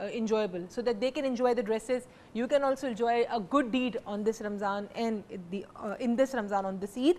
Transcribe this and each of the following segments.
enjoyable so that they can enjoy the dresses. You can also enjoy a good deed on this Ramzan and in this Ramzan on this Eid.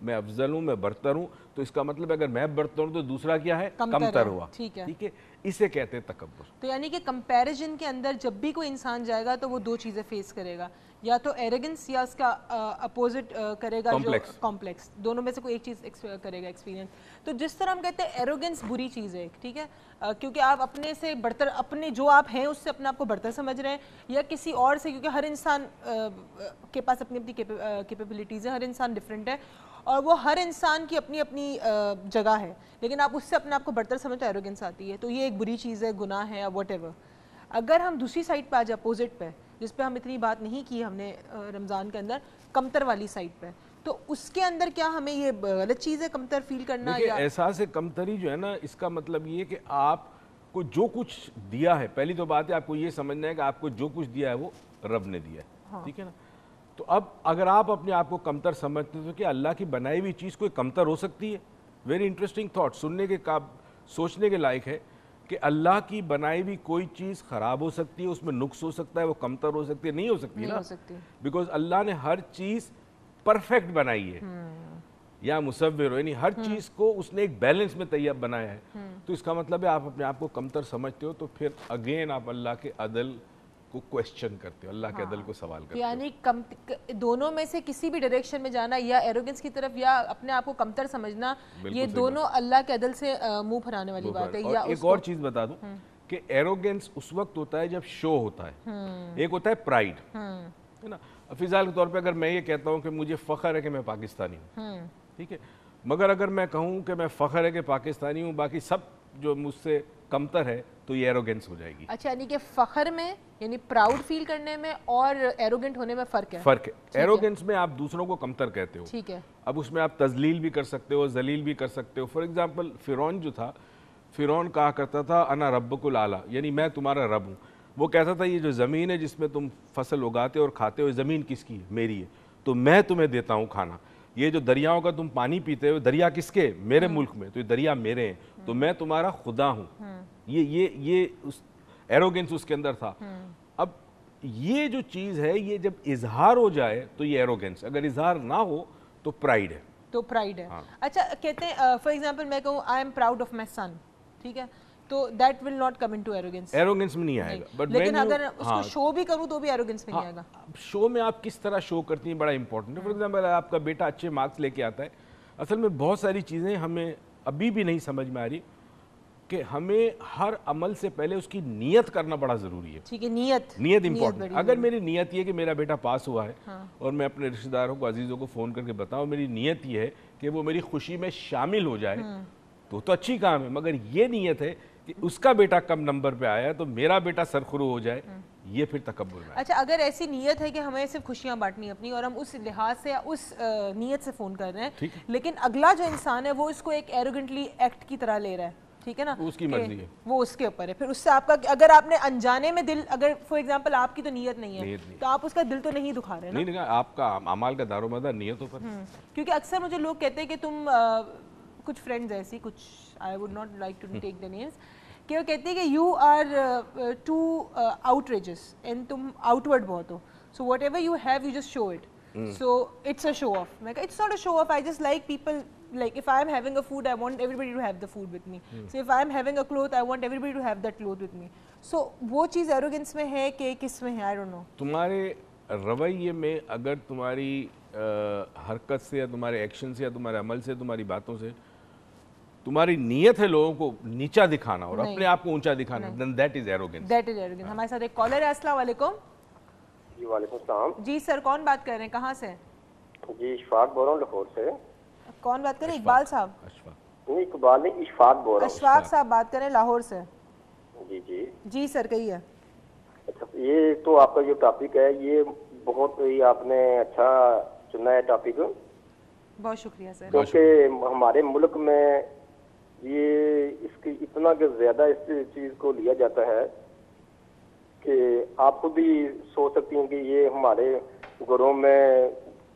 میں افضل ہوں, میں برتر ہوں, تو اس کا مطلب اگر میں برتر ہوں تو دوسرا کیا ہے, کمتر ہوا. ٹھیک ہے, اسے کہتے ہیں تکبر. تو یعنی کہ کمپیریزن کے اندر جب بھی کوئی انسان جائے گا تو وہ دو چیزیں فیس کرے گا, یا تو ایروگنس یا اس کا اپوزٹ کرے گا جو کمپلیکس, دونوں میں سے کوئی ایک چیز کرے گا ایکسپیرینس. تو جس طرح ہم کہتے ہیں ایروگنس بری چیز ہے, ٹھیک ہے, کیونکہ آپ اپنے سے برتر, اپنے جو آپ ہیں اس سے اپنے آپ کو برتر سمجھ رہے ہیں, یا کسی اور سے, کیونکہ ہر انسان کے پاس اپنی اپنی کیپیبلٹیز ہیں, ہر انسان ڈفرینٹ ہے اور وہ ہر انسان کی اپنی اپنی جگہ ہے, لیکن آپ اس سے اپنے آپ کو برتر سمجھتے ہیں, ایروگنس آتی ہے, تو یہ ایک بری چیز ہے, گناہ ہے, واٹ ایور. اگر ہم دوسری سائڈ پہ آ جائیں, اپوزٹ پہ, جس پہ ہم اتنی بات نہیں کی ہم نے رمضان کے اندر, کمتر والی سائڈ پہ, تو اس کے اندر کیا ہمیں یہ غلط چیز ہے کمتر فیل کرنا؟ دیکھیں احساس کمتری جو ہے نا, اس کا مطلب یہ کہ آپ کو جو کچھ دیا ہے, پہلی تو بات ہے آپ کو یہ سمجھنا ہے کہ آپ کو جو کچھ دیا ہے وہ رب نے دیا ہے, ٹھیک ہے نا. تو اب اگر آپ اپنے آپ کو کمتر سمجھتے تو کہ اللہ کی بنائی ہوئی چیز کوئی کمتر ہو سکتی ہے؟ ویری انٹرسٹنگ تھاٹ, سننے کے سوچنے کے لائق ہے کہ اللہ کی بنائی ہوئی کوئی چیز خراب ہو سکتی ہے, اس میں نقص ہو سکتا ہے, وہ کمتر ہو سکتی ہے؟ نہیں ہو سکتی نا, بیکاز اللہ نے ہر چیز پرفیکٹ بنائی ہے, یا مصور ہو, یعنی ہر چیز کو اس نے ایک بیلنس میں طیب بنایا ہے. تو اس کا مطلب ہے آپ اپنے آپ کو کمتر سمجھتے ہو تو پھر اگین آپ اللہ کے عدل کو کویسچن کرتے ہو, اللہ کے عدل کو سوال کرتے ہو. یعنی دونوں میں سے کسی بھی ڈائریکشن میں جانا, یا ایروگنس کی طرف یا اپنے آپ کو کمتر سمجھنا, یہ دونوں اللہ کے عدل سے منہ پھرانے والی بات ہے. یا ایک اور چیز بتا دوں کہ ایروگنس اس وقت ہوتا ہے جب شو ہوتا ہے, ایک ہوتا ہے پرائیڈ, ہے نا. فضال کے طور پہ اگر میں یہ کہتا ہوں کہ مجھے فخر ہے کہ میں پاکستانی ہوں, ٹھیک ہے, مگر اگر میں کہوں کہ میں فخر ہے کہ پاکستانی ہوں, باقی سب جو مجھ سے کمتر ہے, تو یہ ایروگنس ہو جائے گی. اچھا, یعنی کہ فخر میں, یعنی پراؤڈ فیل کرنے میں اور ایروگنٹ ہونے میں فرق ہے. فرق ہے. ایروگنس میں آپ دوسروں کو کمتر کہتے ہو, ٹھیک ہے, اب اس میں آپ تذلیل بھی کر سکتے ہو, ذلیل بھی کر سکتے ہو. فار ایگزامپل فرعون جو تھا, فرعون کہا کرتا تھا انا ربک الاعلی, یعنی میں تمہارا رب ہوں. وہ کہتا تھا یہ جو زمین ہے جس میں تم فصل اگاتے اور کھاتے ہو, زمین کس کی ہے؟ میری ہے, تو میں تمہیں دیتا ہوں کھانا. یہ جو دریاؤں کا تم پانی پیتے ہو, دریا کس کے؟ میرے ملک میں, تو یہ دریا میرے ہیں, تو میں تمہارا خدا ہوں. یہ ایروگنس اس کے اندر تھا. اب یہ جو چیز ہے, یہ جب اظہار ہو جائے تو یہ ایروگنس, اگر اظہار نہ ہو تو پرائیڈ ہے. تو پرائیڈ ہے. اچھا, کہتے ہیں فار ایگزامپل میں کہوں I am proud of my son, ٹھیک ہے, تو that will not come into arrogance. Arrogance میں نہیں آئے گا. لیکن اگر اس کو شو بھی کروں تو بھی ایروگنس میں نہیں آئے گا. شو میں آپ کس طرح شو کرتی ہیں بڑا امپورٹنٹ ہے. فار ایگزامپل آپ کا بیٹا اچھے مارکس لے کے آتا ہے, اصل میں بہت ساری چیزیں ہمیں ابھی بھی نہیں سمجھ میں آ رہی کہ ہمیں ہر عمل سے پہلے اس کی نیت کرنا بڑا ضروری ہے. ٹھیک ہے, نیت امپورٹنٹ. اگر میری نیت یہ ہے کہ میرا بیٹا پاس ہوا ہے اور میں اپنے رشتہ داروں کو, عزیزوں کو فون کر کے بتاؤں میری نیت یہ ہے کہ وہ میری خوشی میں شامل ہو جائے, تو اچھی کام ہے. مگر یہ نیت ہے کہ اس کا بیٹا کم نمبر پہ آیا ہے تو میرا بیٹا سرخرو ہو جائے, یہ پھر تکبر ہے. اچھا, اگر ایسی نیت ہے کہ ہمیں صرف خوشیاں بانٹنی اپنی, اور ہم اس لحاظ سے اس نیت سے فون کر رہے ہیں, لیکن اگلا جو انسان ہے وہ اس کو ایک ایروگنٹلی ایکٹ کی طرح لے رہا ہے, ٹھیک ہے نا, اس کی مرضی ہے, وہ اس کے اوپر ہے. پھر اس سے آپ کا, اگر آپ نے انجانے میں دل, اگر فار ایگزامپل آپ کی تو نیت نہیں ہے تو آپ اس کا دل تو نہیں دکھا رہے نا. نہیں, آپ کا اعمال کا دار و مدار نیتوں پر. کیونکہ اکثر مجھے لوگ کہتے ہیں کہ تم, کچھ فرینڈز ایسی, کچھ I would not like to take the names, کہ وہ کہتے ہیں کہ you are too outrageous and تم آؤٹ ورڈ بہت ہو, so whatever you have you just show it, so it's a show off. میں کہا it's not a show off, I just like people, like if I am having a food I want everybody to have the food with me, so if I am having a cloth I want everybody to have that cloth with me. so وہ چیز arrogance میں ہے کہ کس میں ہے, I don't know. تمہارے رویے میں اگر تمہاری حرکت سے یا تمہارے ایکشن سے یا تمہارے عمل سے, تمہاری باتوں سے تمہاری نیت ہے لوگوں کو نیچا دکھانا اور اپنے آپ کو اونچا دکھانا, then that is arrogance. That is arrogance. ہمارے ساتھ ایک کالر ہے. السلام علیکم. جی وعلیکم السلام. جی سر, کون بات کر رہے ہیں, کہاں سے؟ جی اشفاق بول رہا ہوں لاہور سے. کون بات کر رہے ہیں؟ اقبال صاحب. نہیں اقبال نہیں, اشفاق بول رہا ہوں. اشفاق صاحب بات کر رہے ہیں لاہور سے. جی جی جی سر, کہیے. اچھا, یہ تو آپ کا جو ٹاپک ہے یہ بہت ہی آپ نے اچھا چنا ہے ٹاپک. بہت شکریہ سر. کیونکہ ہمارے ملک میں یہ اس کی اتنا کہ زیادہ اس چیز کو لیا جاتا ہے کہ آپ خود بھی سوچ سکتی ہیں کہ یہ ہمارے گھروں میں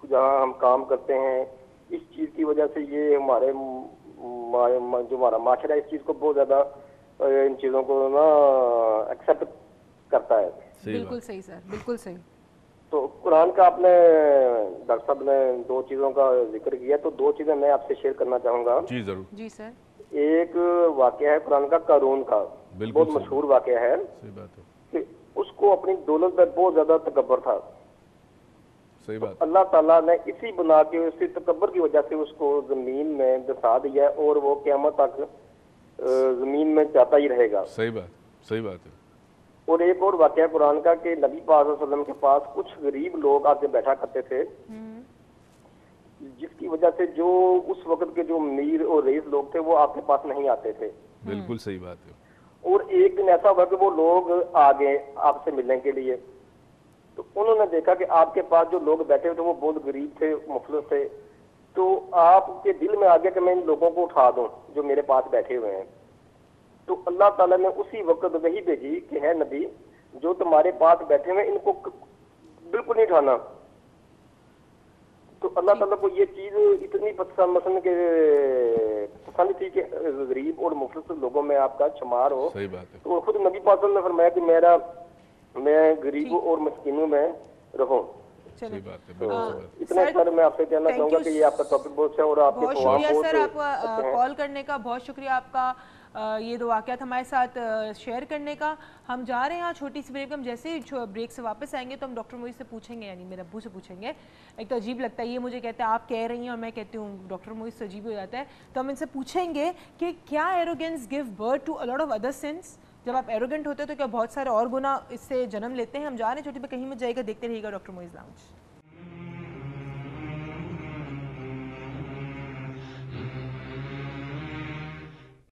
جہاں ہم کام کرتے ہیں اس چیز کی وجہ سے یہ ہمارے جو ہمارا معاشرہ اس چیز کو بہت زیادہ ان چیزوں کو نا ایکسیپٹ کرتا ہے. بالکل صحیح سر, بالکل صحیح. تو قرآن کا آپ نے ڈاکٹر صاحب نے 2 چیزوں کا ذکر کیا، تو 2 چیزیں میں آپ سے شیئر کرنا چاہوں گا. جی ضرور. جی سر. ایک واقعہ ہے قرآن کا قارون کا، بہت مشہور واقعہ ہے. صحیح بات ہے. کہ اس کو اپنی دولت پر بہت زیادہ تکبر تھا. صحیح بات. اللہ تعالیٰ نے اسی بنا کے اسی تکبر کی وجہ سے اس کو زمین میں دسا دیا ہے، اور وہ قیامت تک زمین میں جاتا ہی رہے گا. صحیح بات. صحیح بات ہے. اور ایک اور واقعہ قرآن کا کہ نبی پاک صلی اللہ علیہ وسلم کے پاس کچھ غریب لوگ آ کے بیٹھا کرتے تھے، جس کی وجہ سے جو اس وقت کے جو امیر اور رئیس لوگ تھے وہ آپ کے پاس نہیں آتے تھے. بالکل صحیح بات ہے. اور ایک دن ایسا ہوا کہ وہ لوگ آ گئے آپ سے ملنے کے لیے. تو انہوں نے دیکھا کہ آپ کے پاس جو لوگ بیٹھے ہوئے تھے وہ بہت غریب تھے، مفلس تھے. تو آپ کے دل میں آ گیا کہ میں ان لوگوں کو اٹھا دوں جو میرے پاس بیٹھے ہوئے ہیں. تو اللہ تعالیٰ نے اسی وقت وہی بھیجی کہ ہے نبی، جو تمہارے پاس بیٹھے ہوئے ان کو بالکل نہیں اٹھانا. تو اللہ تعالیٰ کو یہ چیز اتنی پسند تھی کہ غریب اور مفلس لوگوں میں آپ کا شمار ہو. صحیح بات ہے. تو خود نبی پاک نے فرمایا کہ میں غریبوں اور مسکینوں میں رہوں. صحیح بات ہے. تو اتنا سر میں آپ سے کہنا چاہوں گا کہ یہ آپ کا ٹاپک بہت اچھا ہے، اور آپ کے بہت شکریہ سر آپ کا کال کرنے کا. بہت شکریہ آپ کا یہ 2 واقعات ہمارے ساتھ شیئر کرنے کا. ہم جا رہے ہیں چھوٹی سی بریک. ہم جیسے ہی بریک سے واپس آئیں گے تو ہم ڈاکٹر موئز سے پوچھیں گے، یعنی میرے ابو سے پوچھیں گے. ایک تو عجیب لگتا ہے یہ مجھے کہتے ہیں آپ کہہ رہی ہیں اور میں کہتی ہوں ڈاکٹر موئز سے عجیب ہو جاتا ہے. تو ہم ان سے پوچھیں گے کہ کیا arrogance gave birth to a lot of other sins. جب آپ ایروگینٹ ہوتے ہیں تو کیا بہت سارے اور گناہ اس سے جنم لیتے ہیں. ہم جا رہے ہیں چھوٹی پہ، کہیں مت جائے گا، دیکھتے رہیے گا ڈاکٹر موئز لاؤنج.